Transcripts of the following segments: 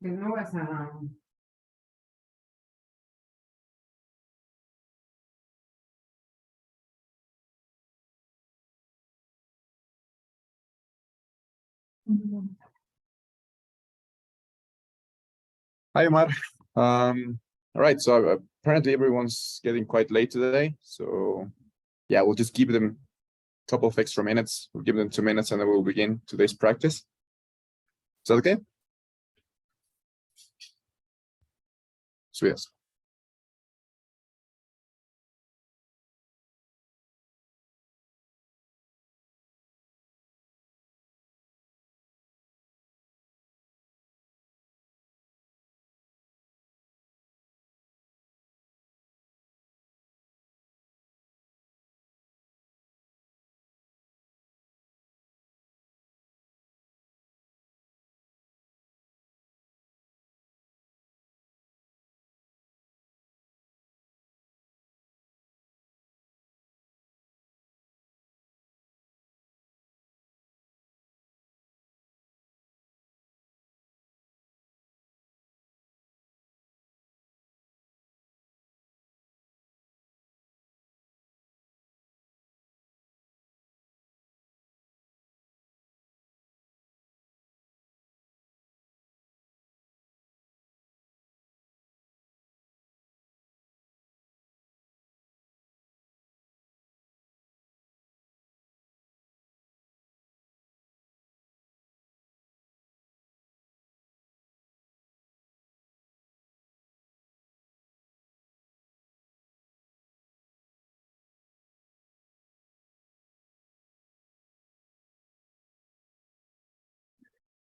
Pues no vas a... Hi, Omar. All right, so apparently everyone's getting quite late today. So yeah, we'll just give them a couple of extra minutes. We'll give them 2 minutes and then we'll begin today's practice. Is that okay? So yes.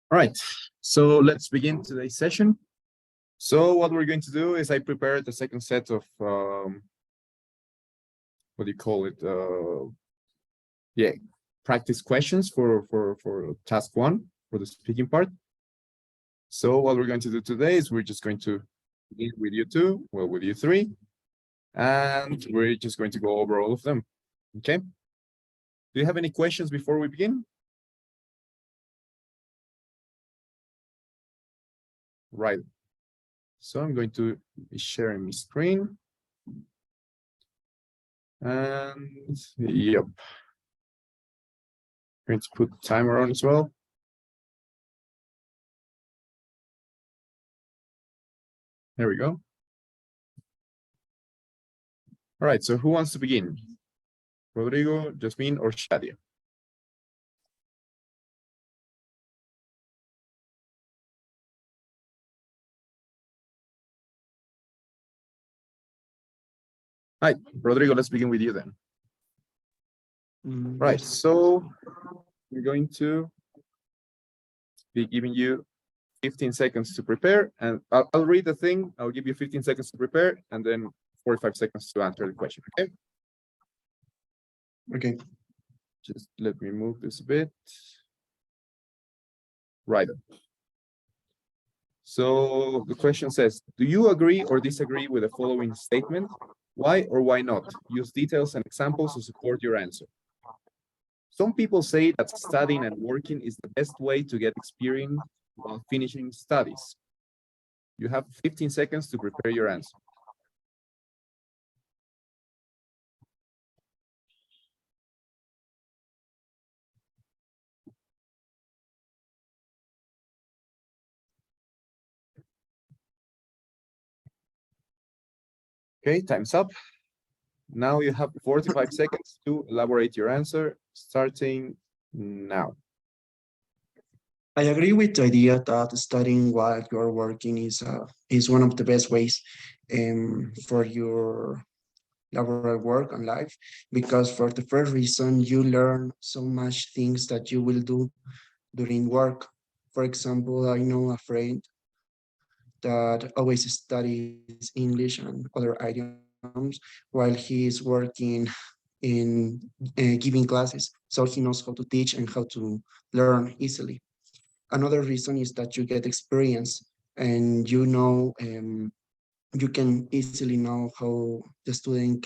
All right, so let's begin today's session. So what we're going to do is I prepared the second set of what do you call it? Yeah, practice questions for task 1 for the speaking part. So what we're going to do today is we're just going to begin with you 2, well, with you 3, and we're just going to go over all of them. Okay. Do you have any questions before we begin? Right. So I'm going to be sharing my screen. And yep. I'm going to put the timer on as well. There we go. All right, so who wants to begin? Rodrigo, Jasmine, or Shadia? Hi, Rodrigo, let's begin with you then. Right, so we're going to be giving you 15 seconds to prepare, and I'll read the thing. I'll give you 15 seconds to prepare, and then 45 seconds to answer the question, okay? Okay. Just let me move this a bit. Right. So the question says, do you agree or disagree with the following statement? Why or why not? Use details and examples to support your answer. Some people say that studying and working is the best way to get experience while finishing studies. You have 15 seconds to prepare your answer. Okay, time's up. Now you have 45 seconds to elaborate your answer, starting now. I agree with the idea that studying while you're working is one of the best ways for your laboral work and life, because for the first reason, you learn so much things that you will do during work. For example, I know a friend that always studies English and other items while he is working in giving classes. So he knows how to teach and how to learn easily. Another reason is that you get experience, and you can easily know how the student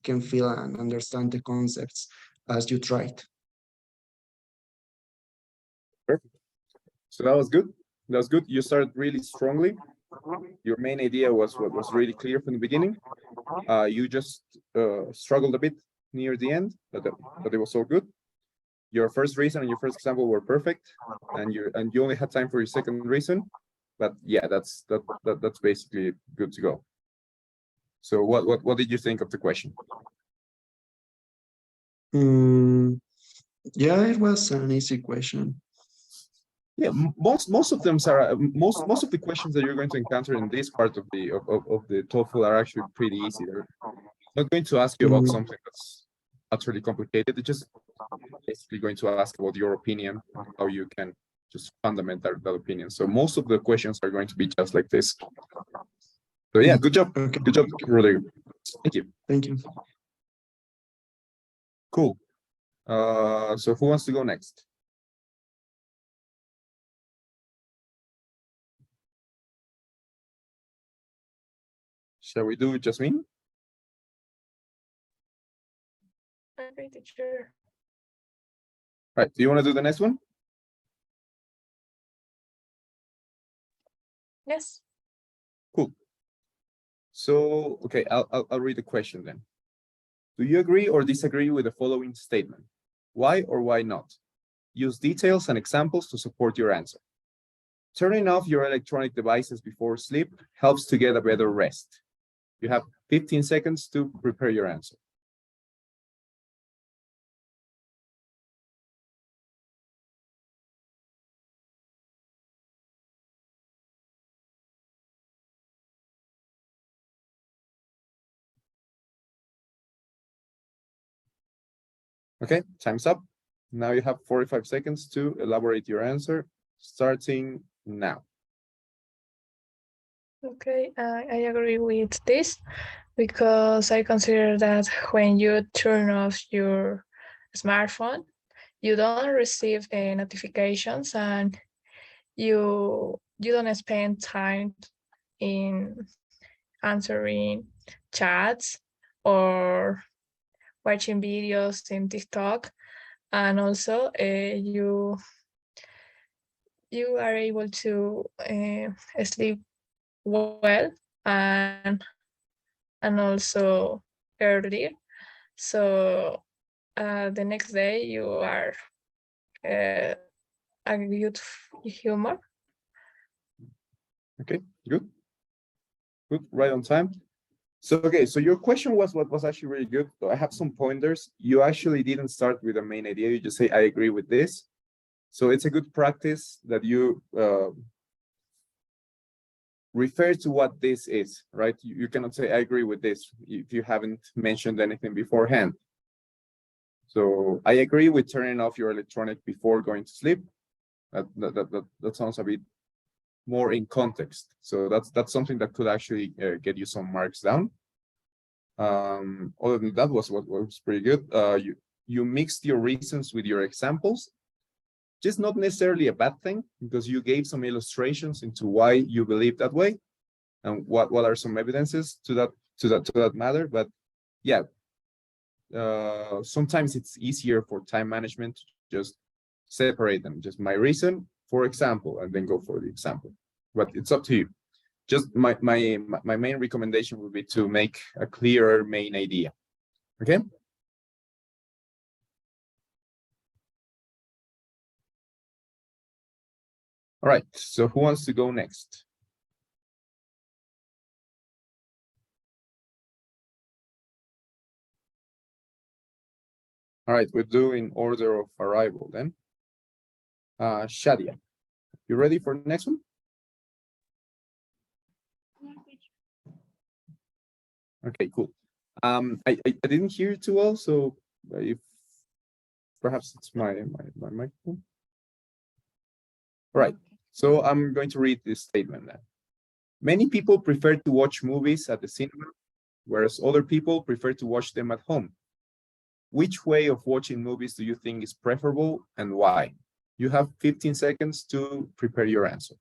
can feel and understand the concepts as you try it. Perfect. So that was good. That's good. You started really strongly. Your main idea was what was really clear from the beginning. You just struggled a bit near the end, but it was all good. Your first reason and your first example were perfect, and you only had time for your second reason. But yeah, that's basically good to go. So what did you think of the question? Mm, yeah, it was an easy question. Yeah, most of them are most of the questions that you're going to encounter in this part of the TOEFL are actually pretty easy. They're not going to ask you about Mm, something that's utterly complicated. They're just basically going to ask about your opinion, how you can just fundament that opinion. So most of the questions are going to be just like this. So yeah, good job. okay, Good job, Rodrigo. Thank you. thank you. Cool. So who wants to go next? Shall we do Jasmine? Okay, teacher. Right. Do you want to do the next one? Yes. Cool. So, okay, I'll read the question then. Do you agree or disagree with the following statement? Why or why not? Use details and examples to support your answer. Turning off your electronic devices before sleep helps to get a better rest. You have 15 seconds to prepare your answer. Okay, time's up. Now you have 45 seconds to elaborate your answer, starting now. Okay, I agree with this because I consider that when you turn off your smartphone, you don't receive notifications and you don't spend time in answering chats or watching videos in TikTok, and also you are able to sleep well and also earlier. So the next day you are uh, a good humor. Okay, good, good, right on time. So, okay, so your question was what was actually really good. So I have some pointers. You actually didn't start with a main idea. You just say, I agree with this. So it's a good practice that you refer to what this is, right? You cannot say, I agree with this if you haven't mentioned anything beforehand. So I agree with turning off your electronic before going to sleep. That sounds a bit more in context. So that's something that could actually get you some marks down. Other than that was what was pretty good. You mixed your reasons with your examples. Just not necessarily a bad thing because you gave some illustrations into why you believe that way and what are some evidences to that matter. But yeah, sometimes it's easier for time management to just separate them. Just my reason, for example, and then go for the example. But it's up to you. Just my main recommendation would be to make a clearer main idea. Okay. All right. So who wants to go next? All right, we'll do in order of arrival then. Shadia, you ready for the next one? Okay, cool. I didn't hear it too well, so if perhaps it's my microphone. All right, so I'm going to read this statement now. Many people prefer to watch movies at the cinema, whereas other people prefer to watch them at home. Which way of watching movies do you think is preferable and why? You have 15 seconds to prepare your answer.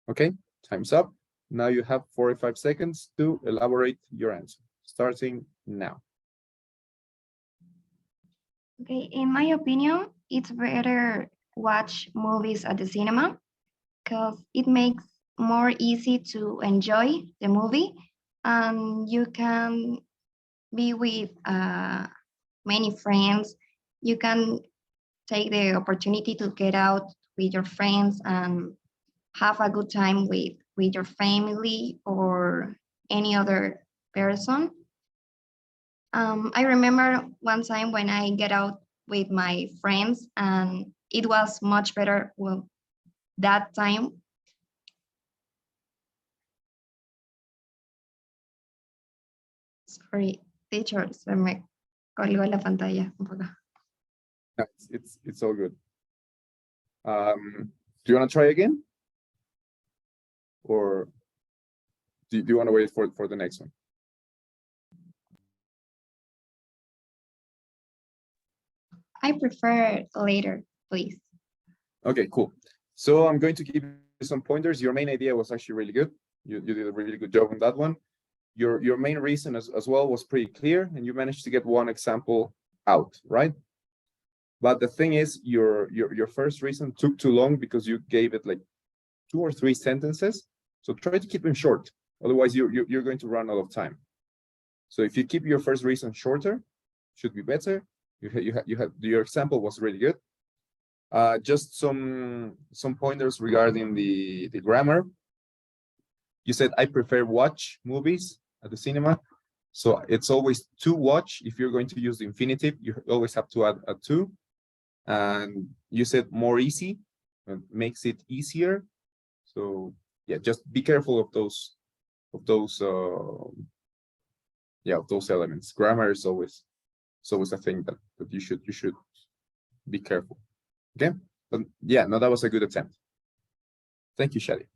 Okay, time's up. Now you have 45 seconds to elaborate your answer, starting now. Okay, in my opinion, it's better watch movies at the cinema because it makes more easy to enjoy the movie and you can be with many friends. You can take the opportunity to get out with your friends and have a good time with your family or any other person. I remember one time when I get out with my friends and it was much better well, that time. Sorry, teacher, se me colgó la pantalla un poco. No, it's all good. Do you want to try again? Or do you want to wait for the next one? I prefer later, please. Okay, cool. So I'm going to give you some pointers. Your main idea was actually really good. You did a really good job on that one. Your main reason as well was pretty clear, and you managed to get one example out, right? But the thing is, your first reason took too long because you gave it like 2 or 3 sentences. So try to keep them short. Otherwise, you're going to run out of time. So if you keep your first reason shorter, should be better. Your example was really good. Just some pointers regarding the grammar. You said I prefer watch movies at the cinema. So it's always to watch. If you're going to use the infinitive, you always have to add a to. And you said more easy, makes it easier. So yeah, just be careful of those elements. Grammar is always a thing that you should be careful. Okay, but yeah, no, that was a good attempt. Thank you, Shadi.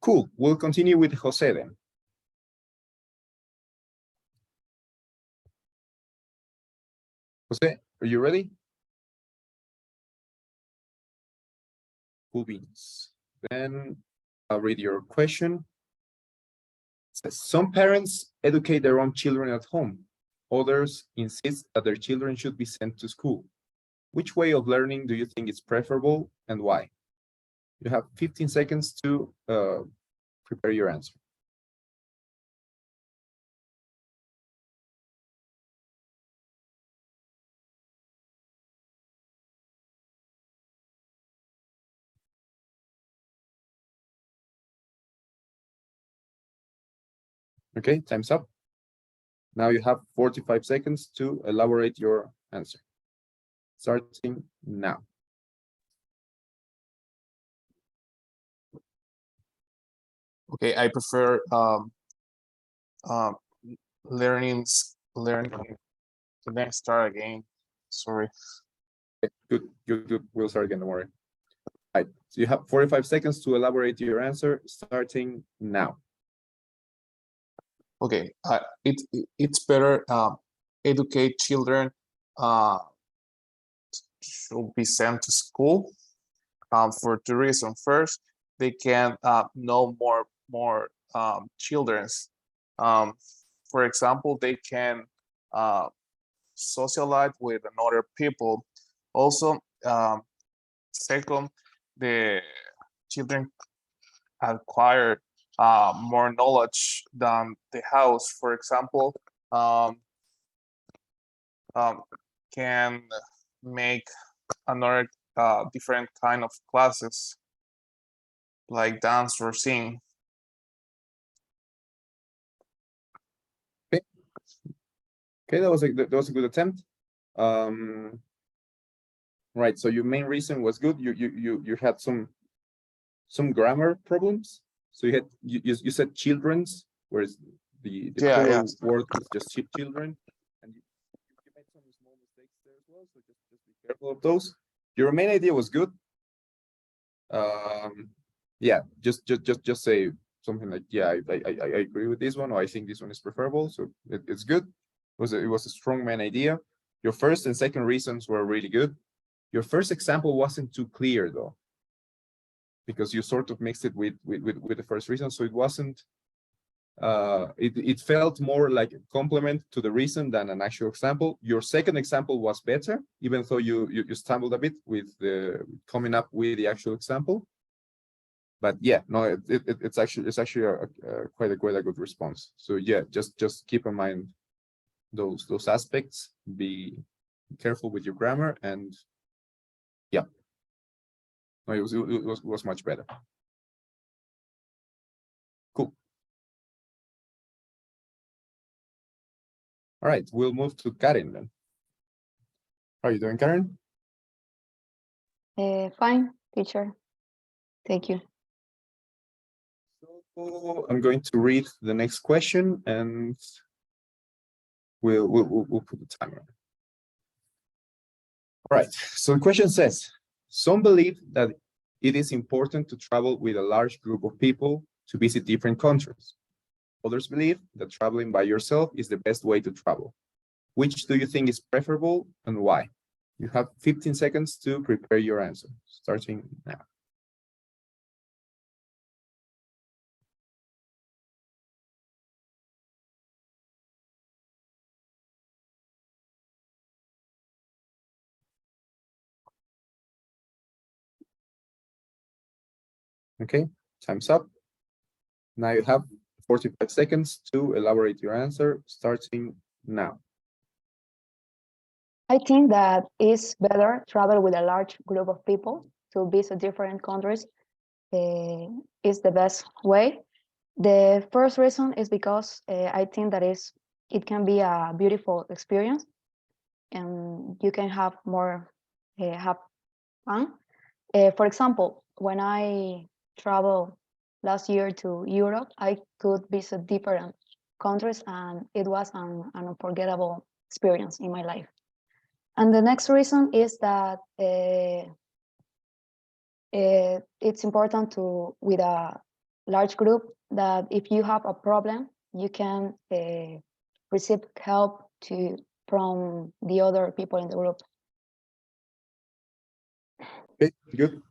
Cool. We'll continue with Jose then. Jose, are you ready? Cool beans. Then I'll read your question. It says, some parents educate their own children at home. Others insist that their children should be sent to school. Which way of learning do you think is preferable and why? You have 15 seconds to prepare your answer. Okay, time's up. Now you have 45 seconds to elaborate your answer. Starting now. Okay, I prefer um, learning. Then start again. Sorry. Good. We'll start again, don't worry. All right, so you have 45 seconds to elaborate your answer, starting now. Okay, it's better educate children should be sent to school for two reasons. First, they can know more children's. For example, they can socialize with another people. Also, second, the children acquire more knowledge than the house. For example, can make another different kind of classes like dance or sing. Okay, that was a good attempt. Right. So your main reason was good. You had some grammar problems. So you said children's, whereas the plural word was just children, and you made some small mistakes there as well. So just be careful of those. Your main idea was good. Yeah, just say something like, yeah, I agree with this one, or I think this one is preferable. So it's good. It was a strong main idea. Your first and second reasons were really good. Your first example wasn't too clear though. because you sort of mixed it with the first reason. So it wasn't, it felt more like a complement to the reason than an actual example. Your second example was better, even though you stumbled a bit with the coming up with the actual example. But yeah, no, it's actually quite a good response. So yeah, just keep in mind those aspects. Be careful with your grammar, and yeah, no, it was much better. Cool. All right, we'll move to Karen then. How are you doing, Karen? Fine, teacher. Thank you. So I'm going to read the next question, and we'll put the timer. All right, so the question says, some believe that it is important to travel with a large group of people to visit different countries. Others believe that traveling by yourself is the best way to travel. Which do you think is preferable and why? You have 15 seconds to prepare your answer, starting now. Okay, time's up. Now you have 45 seconds to elaborate your answer, starting now. I think that it's better travel with a large group of people to visit different countries. Is the best way. The first reason is because I think that it can be a beautiful experience, and you can have more have fun. For example, when I traveled last year to Europe, I could visit different countries, and it was an unforgettable experience in my life. And the next reason is that it's important to, with a large group, that if you have a problem, you can receive help from the other people in the group. Okay, good.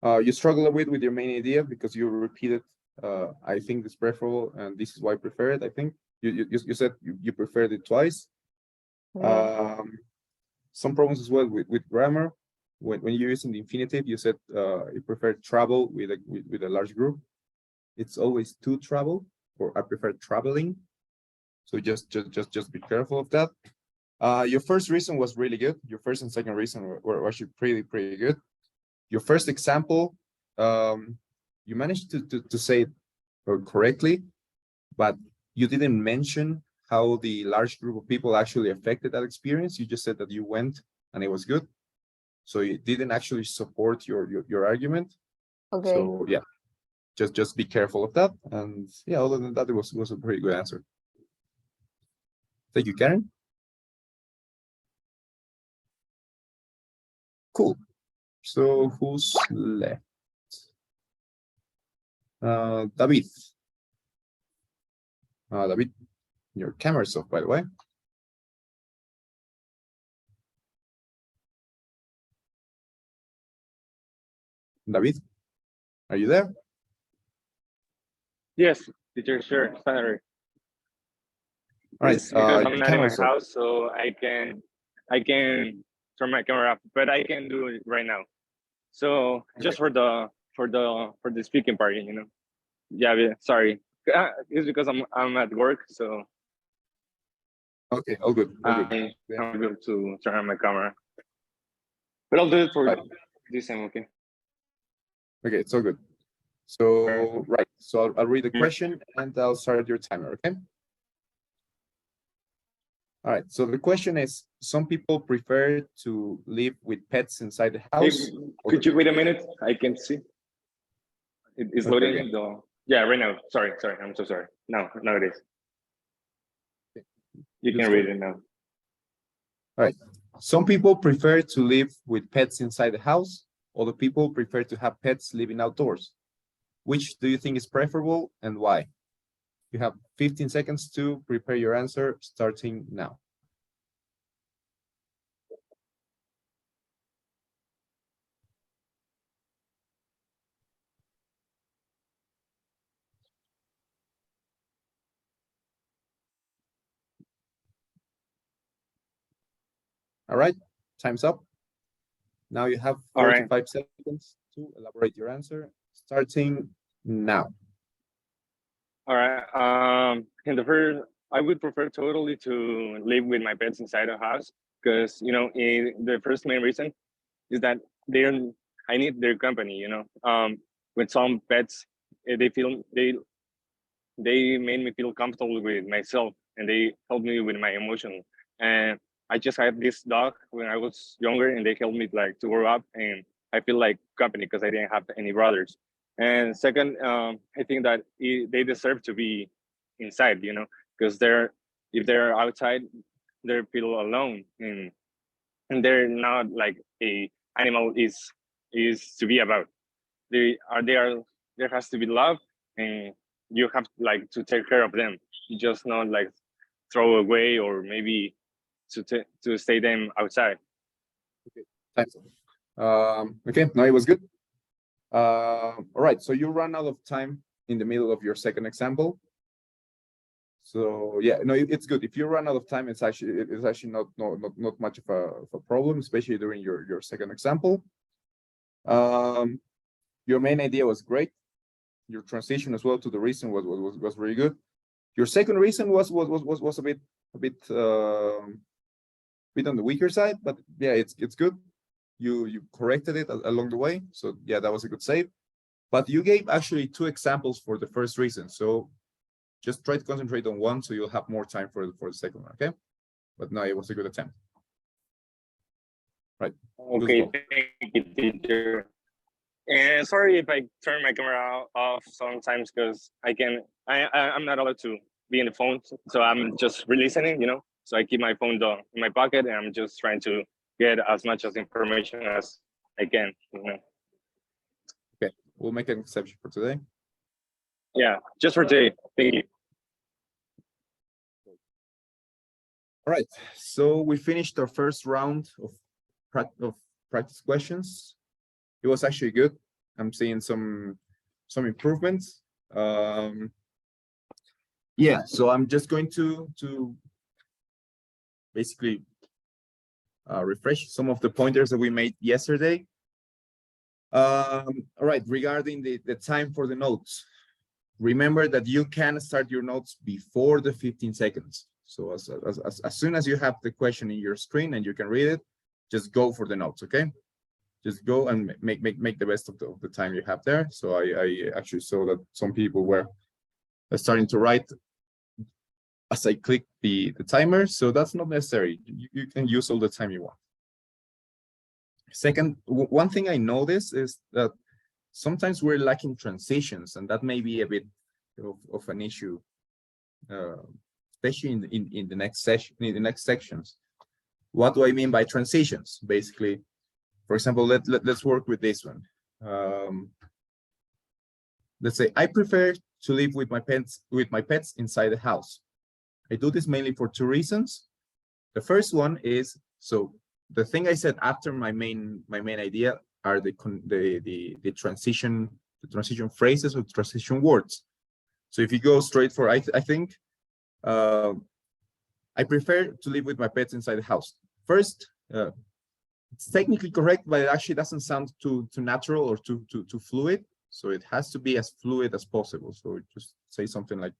You struggle a bit with your main idea because you repeated, I think it's preferable, and this is why I prefer it, I think. You said you preferred it twice. Yeah. Some problems as well with grammar. When you're using the infinitive, you said you prefer travel with a large group. It's always to travel, or I prefer traveling. So just be careful of that. Your first reason was really good. Your first and second reason were actually pretty good. Your first example, you managed to say it correctly, but you didn't mention how the large group of people actually affected that experience. You just said that you went and it was good. So you didn't actually support your argument. Okay. So yeah, just be careful of that. And yeah, other than that, it was a pretty good answer. Thank you, Karen. Cool. So who's left? David. David, your camera's off, by the way. David, are you there? Yes, teacher, sure. Sorry. All right, It's because I'm your not in my camera's off. house, so I can turn my camera off, but I can do it right now. So just for the speaking part, you know. Yeah, sorry. It's because I'm at work, so Okay, all good. All good. I'm able to turn on my camera. But I'll do it for Right. this time, okay? Okay, it's all good. So right, so I'll read the question and I'll start your timer, okay? All right, so the question is, some people prefer to live with pets inside the Hey, house. could you wait a minute? I can see. It's Okay, loading the. Yeah, right now. Sorry. I'm so sorry. Now it is. You can read it now. All right, some people prefer to live with pets inside the house. Other people prefer to have pets living outdoors. Which do you think is preferable and why? You have 15 seconds to prepare your answer, starting now. All right, time's up. Now you have All right. 45 seconds to elaborate your answer, starting now. All right. In the first, I would prefer totally to live with my pets inside a house because the first main reason is that they don't. I need their company. With some pets, they feel they made me feel comfortable with myself and they helped me with my emotion. And I just had this dog when I was younger and they helped me like to grow up and I feel like company because I didn't have any brothers. And second, I think that they deserve to be inside, because if they're outside, they feel alone and they're not like a animal is to be about. They are there has to be love and you have like to take care of them. You just not like throw away or maybe to stay them outside. Thanks. Okay, no, it was good. All right, so you run out of time in the middle of your second example. So yeah, no, it's good. If you run out of time, it's actually not much of a problem, especially during your second example. Your main idea was great. Your transition as well to the reason was very good. Your second reason was a bit on the weaker side, but yeah, it's good. You corrected it along the way, so yeah, that was a good save. But you gave actually 2 examples for the first reason, so just try to concentrate on one, so you'll have more time for the second one. Okay, but no, it was a good attempt. Right. Okay, thank you, teacher. And sorry if I turn my camera off sometimes because I'm not allowed to be in the phone, so I'm just re-listening, So I keep my phone down in my pocket and I'm just trying to get as much as information as I can, Okay, we'll make an exception for today. Yeah, just for today. Thank you. All right, so we finished our first round of practice questions. It was actually good. I'm seeing some improvements. Yeah, so I'm just going to basically refresh some of the pointers that we made yesterday. All right, regarding the time for the notes, remember that you can start your notes before the 15 seconds. So as soon as you have the question in your screen and you can read it, just go for the notes, okay? Just go and make the best of the time you have there. So I actually saw that some people were starting to write as I click the timer, so that's not necessary. You can use all the time you want. Second, one thing I noticed is that sometimes we're lacking transitions, and that may be a bit of an issue, especially in the next session, in the next sections. What do I mean by transitions? Basically, for example, let's work with this one. Let's say I prefer to live with my pets inside the house. I do this mainly for 2 reasons. The first one is, so the thing I said after my main idea are the transition phrases or transition words. So if you go straight for I think I prefer to live with my pets inside the house. First, it's technically correct, but it actually doesn't sound too natural or too fluid. So it has to be as fluid as possible. So just say something like,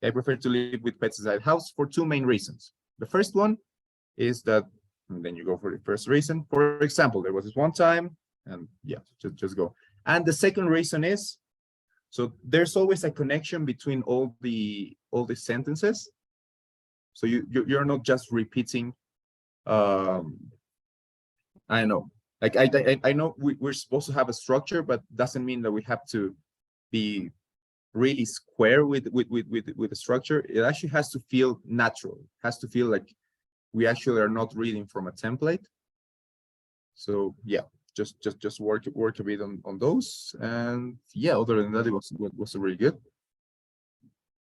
I prefer to live with pets inside the house for 2 main reasons. The first one is that, and then you go for the first reason. For example, there was this one time, and yeah, just go. And the second reason is, so there's always a connection between all the sentences. So you're not just repeating. I don't know. Like I know we're supposed to have a structure, but doesn't mean that we have to be really square with the structure. It actually has to feel natural. It has to feel like we actually are not reading from a template. So yeah, just work a bit on those, and yeah, other than that, it was really good.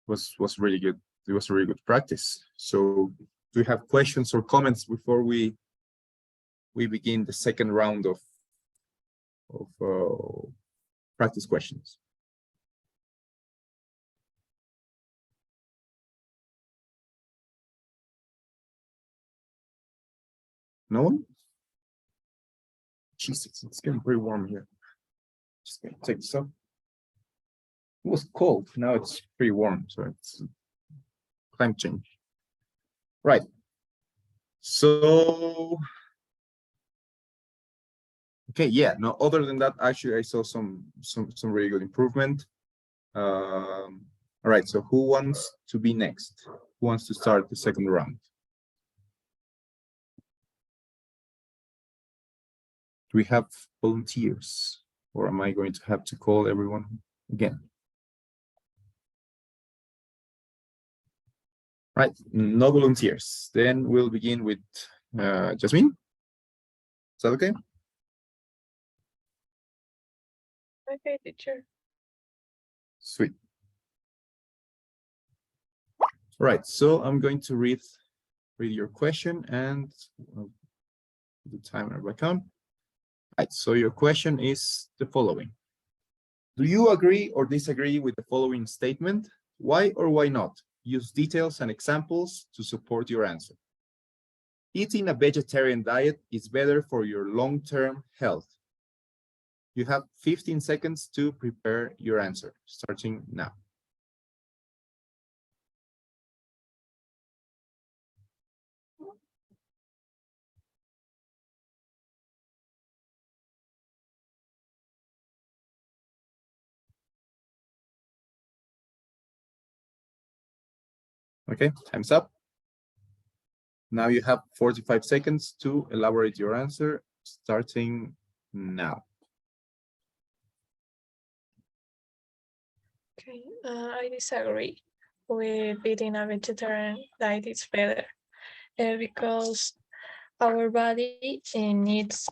Was really good. It was a really good practice. So do you have questions or comments before we begin the second round of practice questions? No one? Jesus, it's getting pretty warm here. Just gonna take this off. It was cold, now it's pretty warm, so it's climate change. Right. So, okay, yeah, no, other than that, actually, I saw some really good improvement. All right, so who wants to be next? Who wants to start the second round? Do we have volunteers, or am I going to have to call everyone again? Right, no volunteers. Then we'll begin with Jasmine. Is that okay? Okay, teacher. Sweet. All right, so I'm going to read your question and the timer back on. Right, so your question is the following. Do you agree or disagree with the following statement? Why or why not? Use details and examples to support your answer. Eating a vegetarian diet is better for your long-term health. You have 15 seconds to prepare your answer, starting now. Okay, time's up. Now you have 45 seconds to elaborate your answer, starting now. Okay, I disagree with eating a vegetarian diet is better because our body needs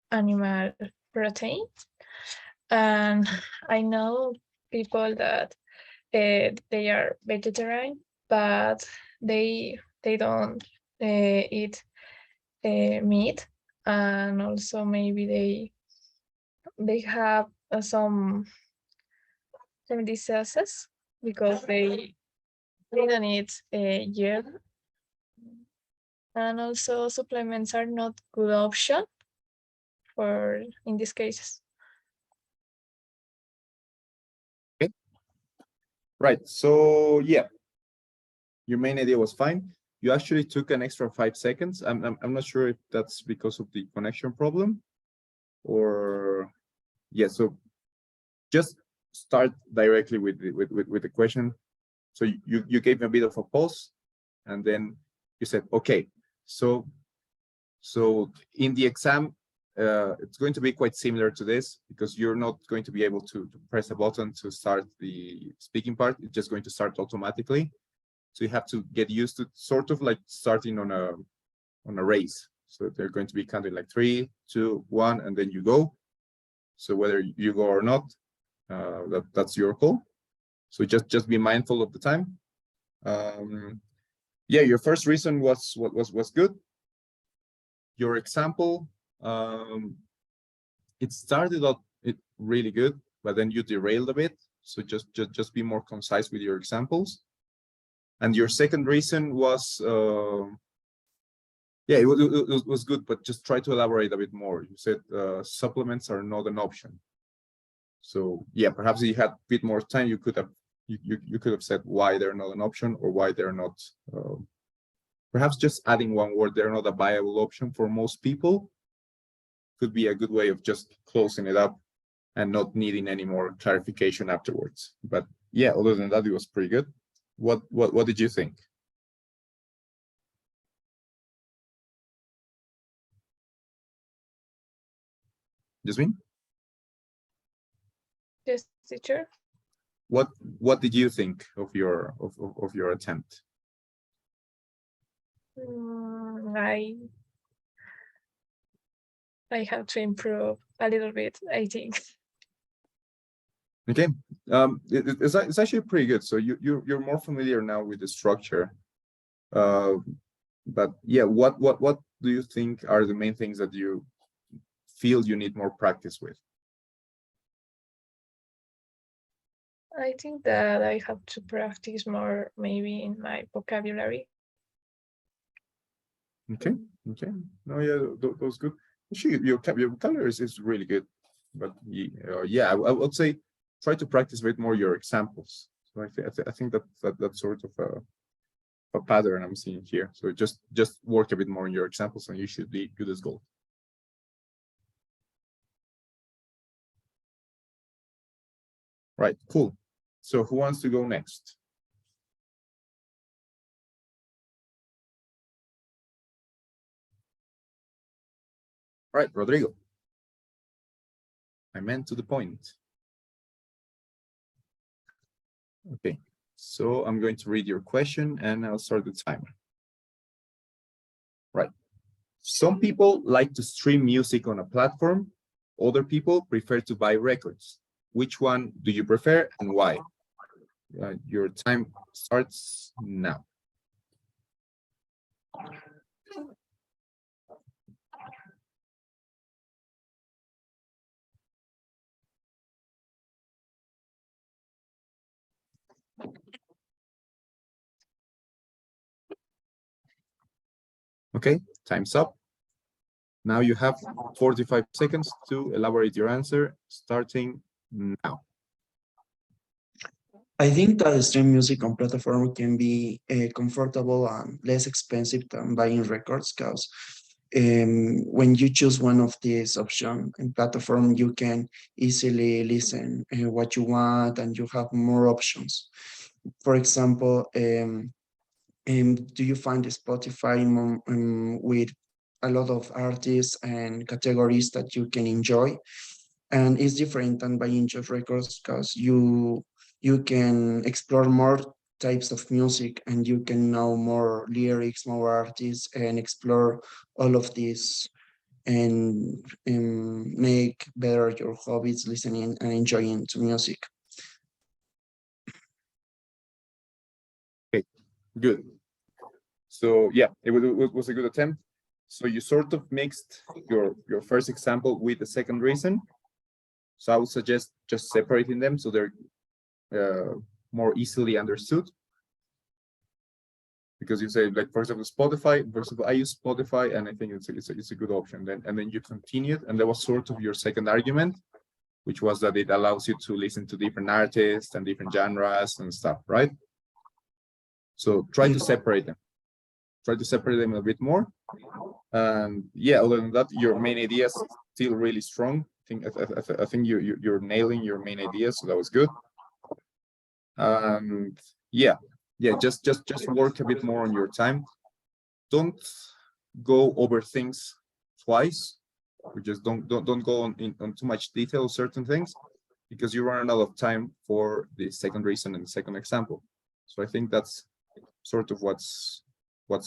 animal protein, and I know people that they are vegetarian, but they don't eat meat, and also maybe they have some diseases because they don't eat yet, and also supplements are not good option for in these cases. Right, so yeah, your main idea was fine. You actually took an extra 5 seconds. I'm not sure if that's because of the connection problem or yeah, so just start directly with the question. So you gave me a bit of a pause and then you said, okay, so in the exam, it's going to be quite similar to this because you're not going to be able to press a button to start the speaking part. It's just going to start automatically. So you have to get used to sort of like starting on a race. So they're going to be counting like 3, 2, 1, and then you go. So whether you go or not, that's your call. So just be mindful of the time. Yeah, your first reason was good. Your example, it started out really good, but then you derailed a bit. So just be more concise with your examples. And your second reason was, yeah, it was good, but just try to elaborate a bit more. You said supplements are not an option. So yeah, perhaps if you had a bit more time, you could have said why they're not an option or why they're not. Perhaps just adding one word, they're not a viable option for most people, could be a good way of just closing it up and not needing any more clarification afterwards. But yeah, other than that, it was pretty good. What did you think? Jasmine? Yes, teacher. What did you think of your attempt? I have to improve a little bit, I think. Okay, it's actually pretty good. So you're more familiar now with the structure. But yeah, what do you think are the main things that you feel you need more practice with? I think that I have to practice more maybe in my vocabulary. Okay, Okay. No, yeah, that was good. Actually, your vocabulary is really good, but yeah, I would say try to practice a bit more your examples. So I think that's sort of a pattern I'm seeing here. So just work a bit more on your examples, and you should be good as gold. Right, cool. So who wants to go next? Right, Rodrigo. I meant to the point. Okay, so I'm going to read your question and I'll start the timer. Right. Some people like to stream music on a platform. Other people prefer to buy records. Which one do you prefer and why? Your time starts now. Okay, time's up. Now you have 45 seconds to elaborate your answer, starting now. I think that stream music on platform can be comfortable and less expensive than buying records because when you choose one of these options in platform, you can easily listen what you want and you have more options. For example, do you find Spotify with a lot of artists and categories that you can enjoy? And it's different than buying just records because you can explore more types of music and you can know more lyrics, more artists, and explore all of this and make better your hobbies, listening and enjoying to music. Okay, good. So yeah, it was a good attempt. So you sort of mixed your first example with the second reason. So I would suggest just separating them so they're more easily understood. Because you say, like, for example, Spotify, for example, I use Spotify and I think it's a good option. And then you continued, and that was sort of your second argument, which was that it allows you to listen to different artists and different genres and stuff, right? So try to separate them. Try to separate them a bit more. And yeah, other than that, your main idea is still really strong. I think you're nailing your main ideas, so that was good. And yeah, just work a bit more on your time. Don't go over things twice. Or just don't go on too much detail of certain things, because you run out of time for the second reason and the second example. So I think that's sort of what's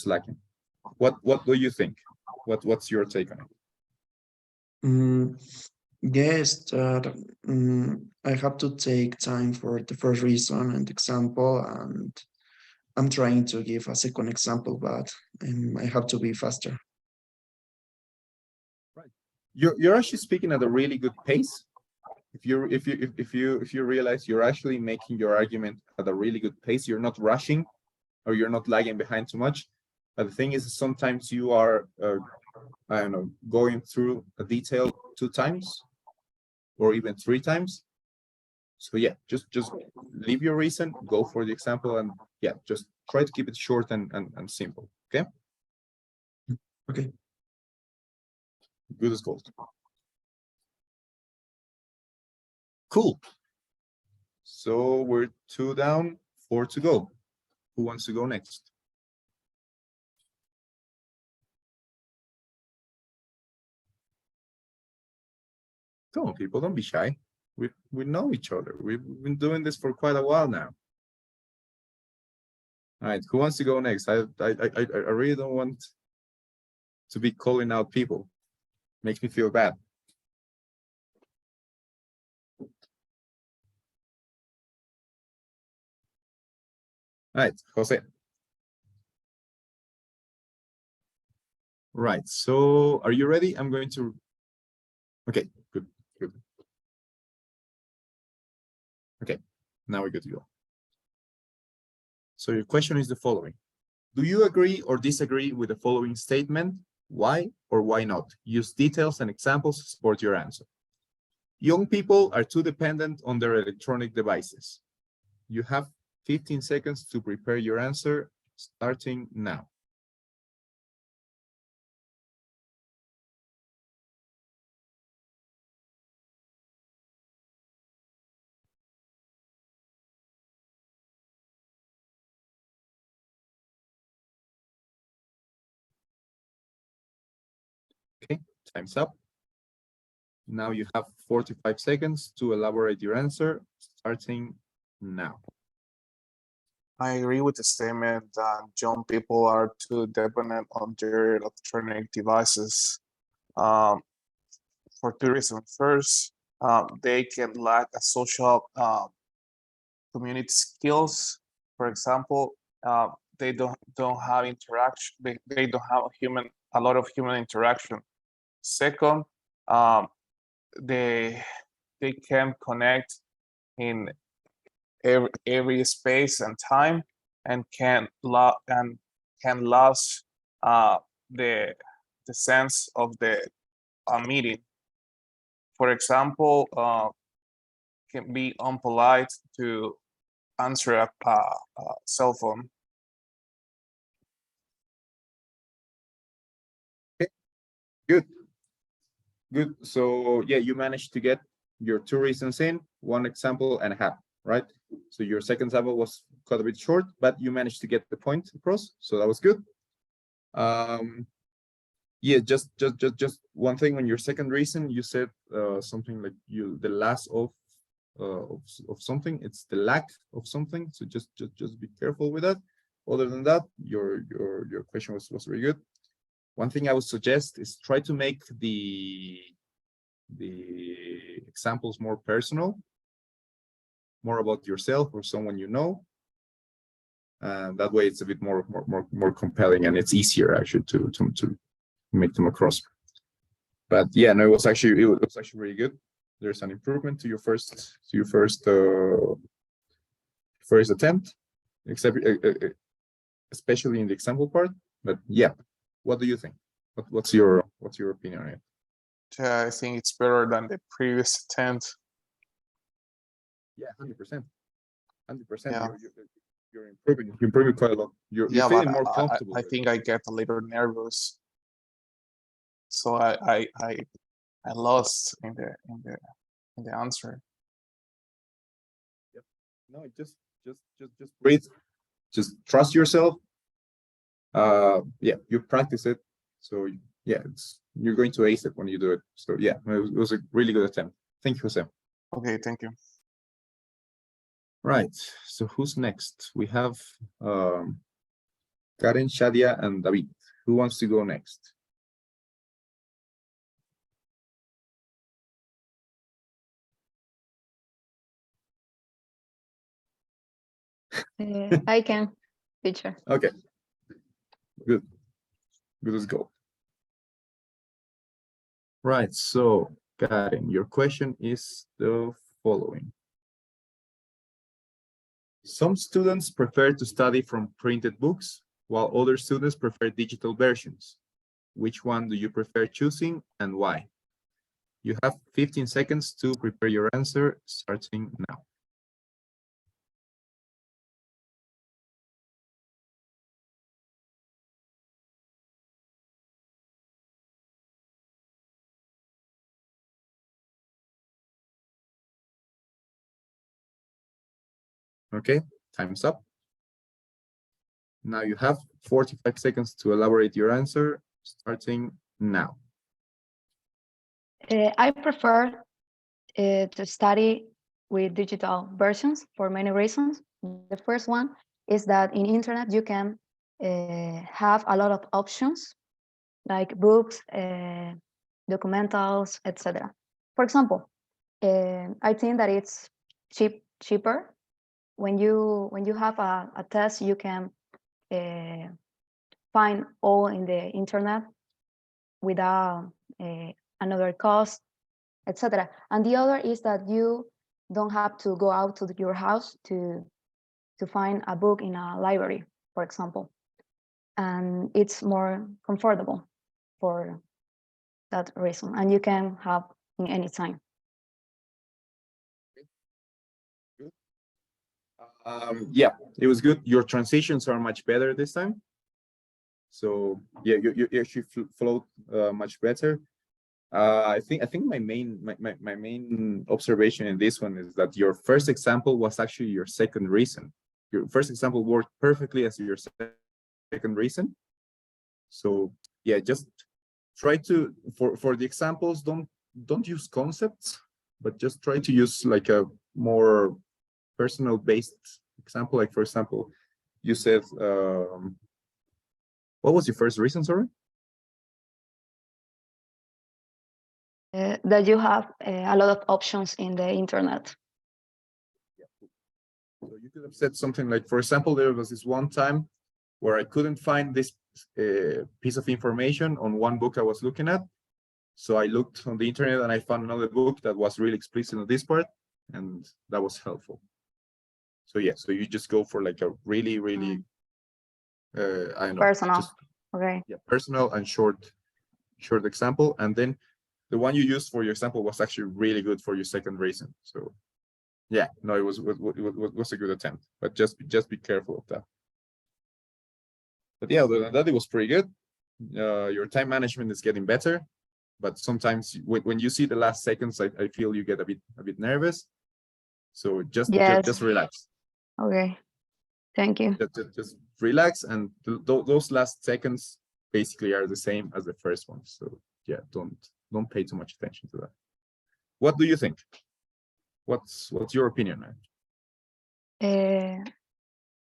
lacking. What do you think? What's your take on it? Yes, I have to take time for the first reason and example, and I'm trying to give a second example, but I have to be faster. Right. You're actually speaking at a really good pace. If you realize you're actually making your argument at a really good pace, you're not rushing or you're not lagging behind too much. But the thing is, sometimes you are I don't know, going through a detail 2 times or even 3 times. So yeah, just leave your reason, go for the example, and yeah, just try to keep it short and simple. Okay. Okay. Good as gold. Cool. So we're 2 down, 4 to go. Who wants to go next? Come on, people, don't be shy. We know each other. We've been doing this for quite a while now. All right, who wants to go next? I really don't want to be calling out people. Makes me feel bad. All right, Jose. Right, so are you ready? I'm going to. Okay, good. Okay, now we're good to go. So your question is the following. Do you agree or disagree with the following statement? Why or why not? Use details and examples to support your answer. Young people are too dependent on their electronic devices. You have 15 seconds to prepare your answer, starting now. Okay, time's up. Now you have 45 seconds to elaborate your answer, starting now. I agree with the statement that young people are too dependent on their electronic devices for two reasons. First, they can lack a social community skills. For example, they don't have interaction. They don't have a lot of human interaction. Second, they can connect in every space and time, and can lose the sense of the meeting. For example, can be unpolite to answer a cell phone. Good. Good. So yeah, you managed to get your two reasons in, one example and a half, right? So your second example was quite a bit short, but you managed to get the point across. So that was good. Yeah, just one thing on your second reason, you said something like the last of something. It's the lack of something. So just be careful with that. Other than that, your question was very good. One thing I would suggest is try to make the examples more personal, more about yourself or someone you know. That way, it's a bit more compelling, and it's easier actually to make them across. But yeah, no, it was actually really good. There's an improvement to your first attempt, except especially in the example part. But yeah, what do you think? What's your opinion on it? Yeah, I think it's better than the previous attempt. Yeah, 100%. 100%. Yeah. You're improving quite a lot. You're feeling more comfortable. I think I get a little nervous, so I lost in the answer. Yep. No, just breathe. Just trust yourself. Yeah, you practice it. So yeah, you're going to ace it when you do it. So yeah, it was a really good attempt. Thank you, Jose. Okay, thank you. Right. So who's next? We have Karen, Shadia, and David. Who wants to go next? I can, teacher. Okay. Good. Good, let's go. Right. So Karen, your question is the following. Some students prefer to study from printed books, while other students prefer digital versions. Which one do you prefer choosing and why? You have 15 seconds to prepare your answer, starting now. Okay, time's up. Now you have 45 seconds to elaborate your answer, starting now. I prefer to study with digital versions for many reasons. The first one is that in internet you can have a lot of options like books, documentals, etc. For example, I think that it's cheaper when you have a test. You can find all in the internet without another cost, etc. And the other is that you don't have to go out to your house to find a book in a library, for example, and it's more comfortable. for that reason, and you can have in any time. Yeah, it was good. Your transitions are much better this time. So yeah, you actually flowed much better. I think my main observation in this one is that your first example was actually your second reason. Your first example worked perfectly as your second reason. So yeah, just try to for the examples, don't use concepts, but just try to use like a more personal based example. Like for example, you said what was your first reason, sorry? That you have a lot of options in the internet. So you could have said something like, for example, there was this one time where I couldn't find this piece of information on one book I was looking at. So I looked on the internet and I found another book that was really explicit on this part, and that was helpful. So yeah, so you just go for like a really, I don't know, Personal. just, Okay. yeah, personal and short example. And then the one you used for your example was actually really good for your second reason. So yeah, no, it was a good attempt, but just be careful of that. But yeah, other than that, it was pretty good. Your time management is getting better, but sometimes when you see the last seconds, I feel you get a bit nervous. So just relax. Okay. Thank you. Just relax, and those last seconds basically are the same as the first one. So yeah, don't pay too much attention to that. What do you think? What's your opinion, man?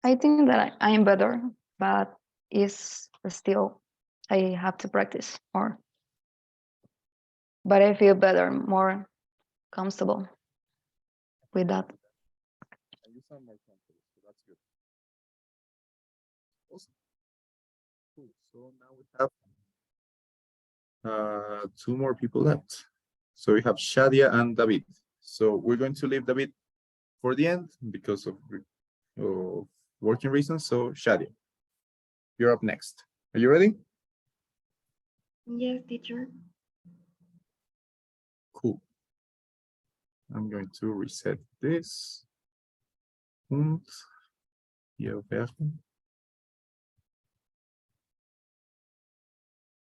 I think that I am better, but it's still I have to practice more. But I feel better, more comfortable with that. You sound more comfortable, so that's good. Awesome. Cool. So now we have two more people left. So we have Shadia and David. So we're going to leave David for the end because of working reasons. So Shadia, you're up next. Are you ready? Yes, teacher. Cool. I'm going to reset this. Und hier werfen.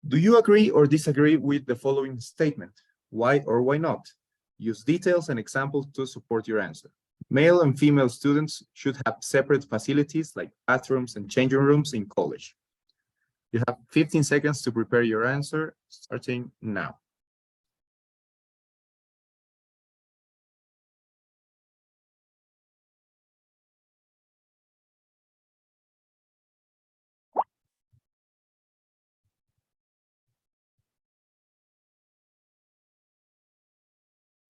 Do you agree or disagree with the following statement? Why or why not? Use details and examples to support your answer. Male and female students should have separate facilities like bathrooms and changing rooms in college. You have 15 seconds to prepare your answer, starting now.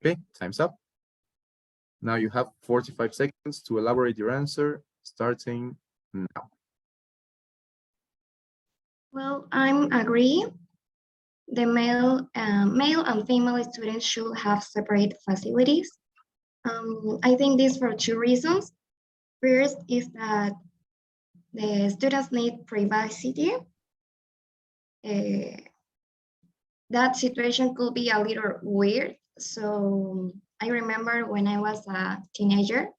Okay, time's up. Now you have 45 seconds to elaborate your answer, starting now. Well, I'm agree. The male and female students should have separate facilities. I think this for two reasons. First is that the students need privacy. That situation could be a little weird. So I remember when I was a teenager,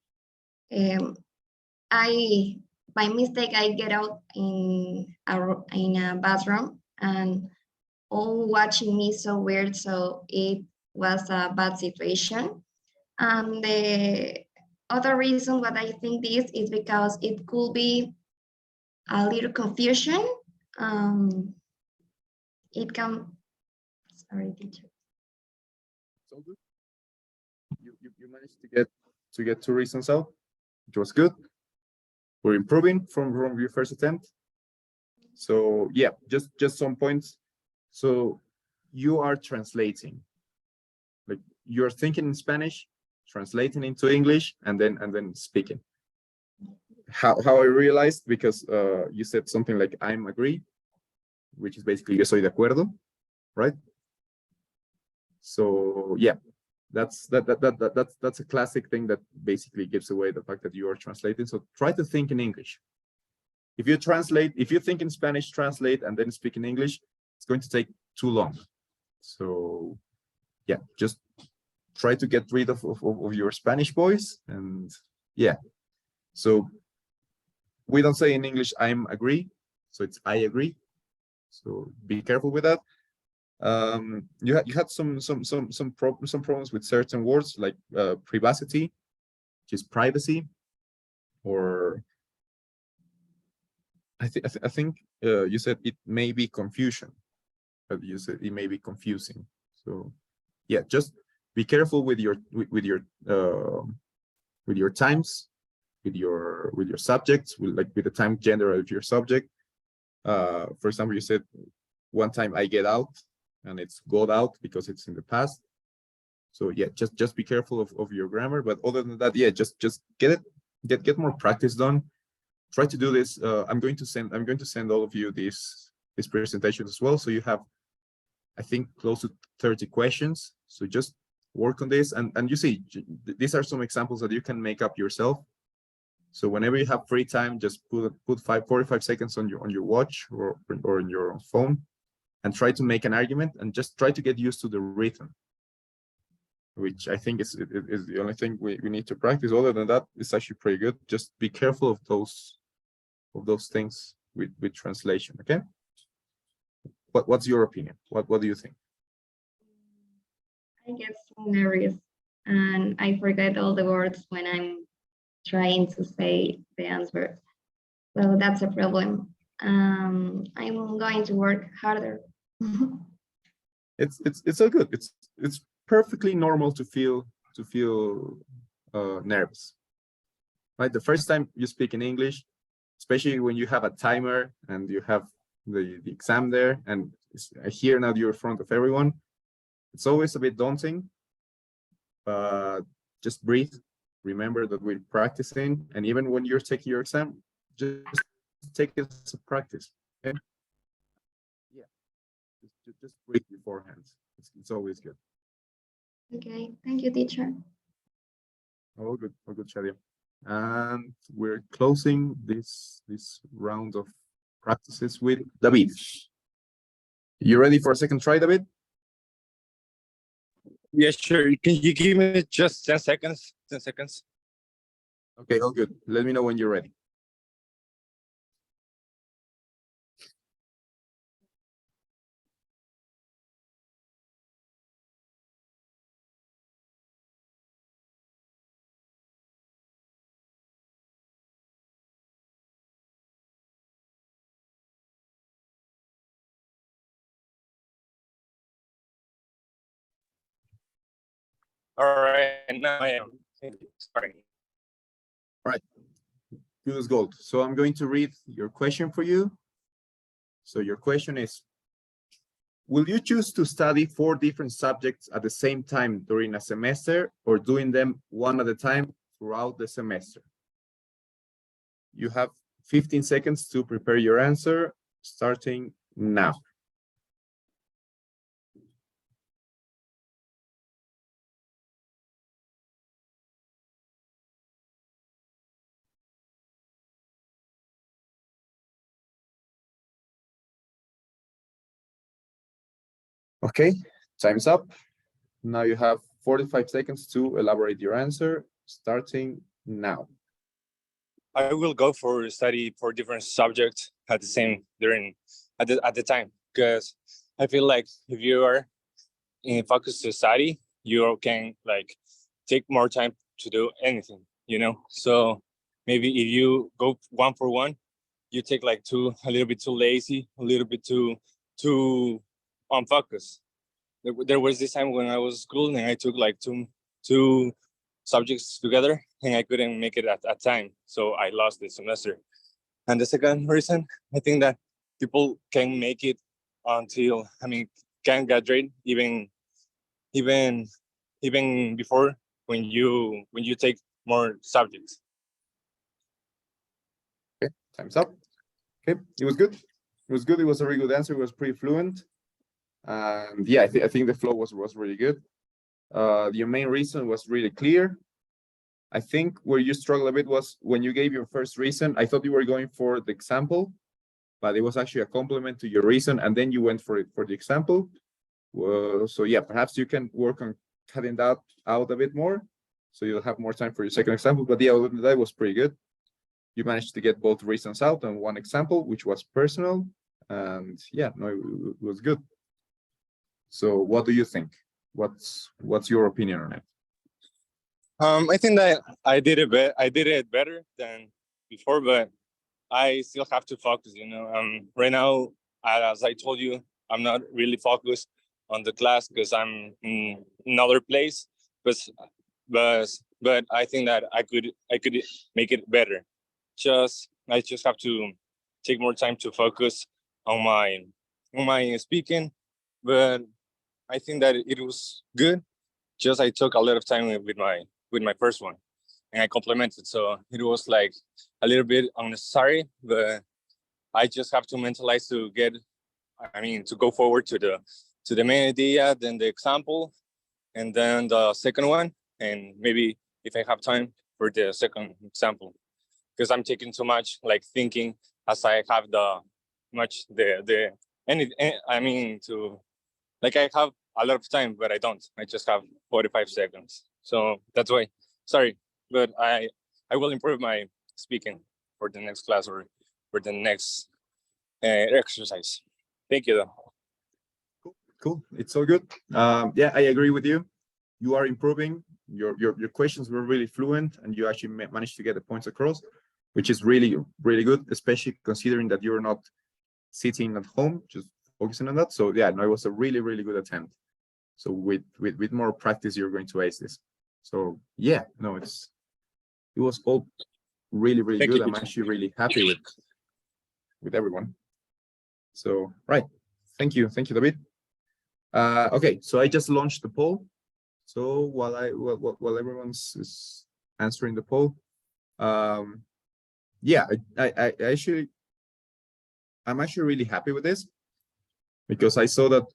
I by mistake I get out in a bathroom and all watching me so weird. So it was a bad situation. And the other reason what I think this is because it could be a little confusion. It can, sorry, teacher. So good. You managed to get two reasons out, which was good. We're improving from your first attempt. So yeah, just some points. So you are translating, like you're thinking in Spanish, translating into English, and then speaking. How I realized, because you said something like I'm agree, which is basically yo soy de acuerdo, right? So yeah, that's a classic thing that basically gives away the fact that you are translating. So try to think in English. If you think in Spanish, translate and then speak in English, it's going to take too long. So yeah, just try to get rid of your Spanish voice. And yeah, so we don't say in English, I'm agree. So it's I agree. So be careful with that. You had some problems with certain words like privacy, which is privacy, or I think you said it may be confusion, but you said it may be confusing. So yeah, just be careful with your times, with your subjects, with the time gender of your subject. For example, you said one time I get out, and it's got out because it's in the past. So yeah, just be careful of your grammar. But other than that, yeah, just get more practice done. Try to do this. I'm going to send all of you this presentation as well. So you have, I think, close to 30 questions. So just work on this, and you see, these are some examples that you can make up yourself. So whenever you have free time, just put 45 seconds on your watch or on your phone, and try to make an argument, and just try to get used to the rhythm, which I think is the only thing we need to practice. Other than that, it's actually pretty good. Just be careful of those things with translation. Okay. What's your opinion? What do you think? I get so nervous and I forget all the words when I'm trying to say the answer. So that's a problem. I'm going to work harder. It's so good. It's perfectly normal to feel nervous, right? The first time you speak in English, especially when you have a timer and you have the exam there, and here now you're in front of everyone, it's always a bit daunting. But just breathe. Remember that we're practicing, and even when you're taking your exam, just take it as a practice. Okay? Yeah, just breathe beforehand. It's always good. Okay, thank you, teacher. All good, Shadia. And we're closing this round of practices with David. You ready for a second try, David? Yeah, sure. Can you give me just 10 seconds? 10 seconds. Okay, all good. Let me know when you're ready. All right, now I am. Thank you. Sorry. All right, good as gold. So I'm going to read your question for you. So your question is, will you choose to study 4 different subjects at the same time during a semester, or doing them one at a time throughout the semester? You have 15 seconds to prepare your answer, starting now. Okay, time's up. Now you have 45 seconds to elaborate your answer, starting now. I will go for study for different subjects at the same at the time, because I feel like if you are in focus to study, you can like take more time to do anything, you know. So maybe if you go one for one, you take like a little bit too lazy, a little bit too unfocused. There was this time when I was in school and I took like two subjects together and I couldn't make it at time, so I lost the semester. And the second reason, I think that people can make it until, can graduate even before when you take more subjects. Okay, time's up. Okay, it was good. It was good. It was a very good answer. It was pretty fluent. And yeah, I think the flow was really good. Your main reason was really clear. I think where you struggled a bit was when you gave your first reason. I thought you were going for the example, but it was actually a complement to your reason, and then you went for it for the example. So yeah, perhaps you can work on cutting that out a bit more, so you'll have more time for your second example. But yeah, that was pretty good. You managed to get both reasons out and one example, which was personal, and yeah, no, it was good. So what do you think? What's your opinion on it? I think that I did it better than before, but I still have to focus. Right now, as I told you, I'm not really focused on the class because I'm in another place. But I think that I could make it better. I just have to take more time to focus on my speaking. But I think that it was good. Just I took a lot of time with my first one, and I complimented. So it was like a little bit unnecessary, but I just have to mentalize to go forward to the main idea, then the example, and then the second one, and maybe if I have time for the second example, because I'm taking too much like thinking as I have I have a lot of time, but I don't. I just have 45 seconds. So that's why. Sorry, but I will improve my speaking for the next class or for the next exercise. Thank you, though. Cool. It's all good. Yeah, I agree with you. You are improving. Your questions were really fluent, and you actually managed to get the points across, which is really, really good, especially considering that you're not sitting at home, just focusing on that. So yeah, no, it was a really, really good attempt. So with more practice, you're going to ace this. So yeah, no, it was all really, really Thank good. you. I'm actually really happy with everyone. So right, thank you, David. Okay, so I just launched the poll. So while everyone's is answering the poll, yeah, I'm actually really happy with this, because I saw that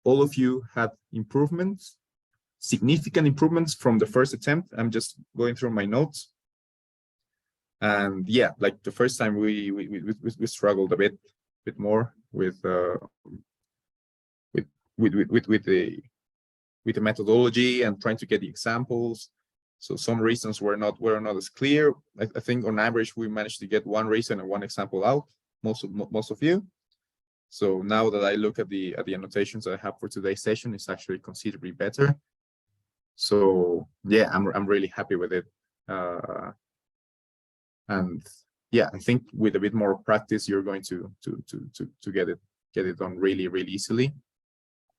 all of you had improvements, significant improvements from the first attempt. I'm just going through my notes, and yeah, like the first time we struggled a bit more with the methodology and trying to get the examples. So some reasons were not as clear. I think on average we managed to get one reason and one example out, most of you. So now that I look at the annotations I have for today's session, it's actually considerably better. So yeah, I'm really happy with it. And yeah, I think with a bit more practice, you're going to get it done really, really easily.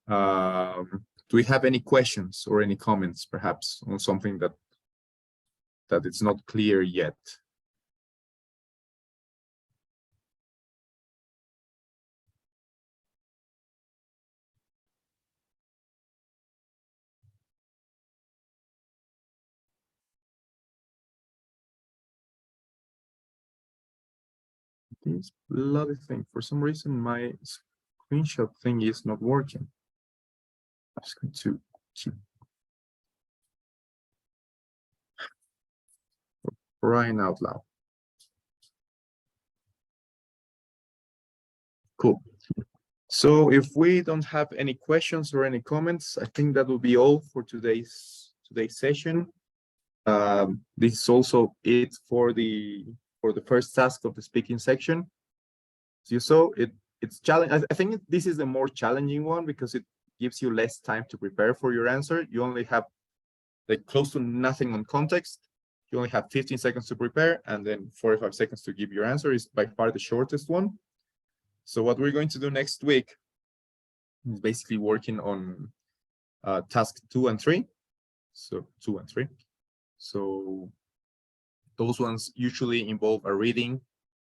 Do we have any questions or any comments, perhaps, on something that it's not clear yet? This bloody thing, for some reason, my screenshot thing is not working. I'm just going to keep crying out loud. Cool. So if we don't have any questions or any comments, I think that will be all for today's session. This is also it for the first task of the speaking section. As you saw, it's challenging. I think this is the more challenging one because it gives you less time to prepare for your answer. You only have like close to nothing on context. You only have 15 seconds to prepare, and then 45 seconds to give your answer. Is by far the shortest one. So what we're going to do next week is basically working on task 2 and 3. So 2 and 3. So those ones usually involve a reading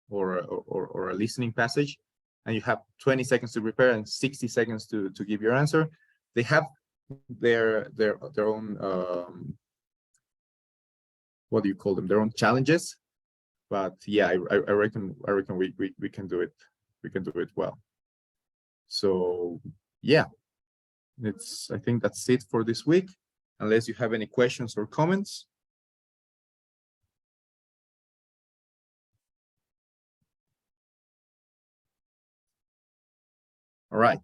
or a listening passage, and you have 20 seconds to prepare and 60 seconds to give your answer. They have their own what do you call them? Their own challenges, but yeah, I reckon we can do it. We can do it well. So yeah, I think that's it for this week, unless you have any questions or comments. All right.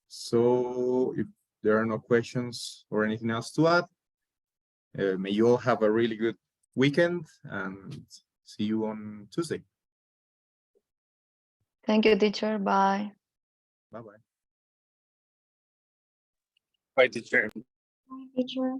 So if there are no questions or anything else to add, may you all have a really good weekend and see you on Tuesday. Thank you, teacher. Bye. Bye-bye. Bye, teacher. Teacher.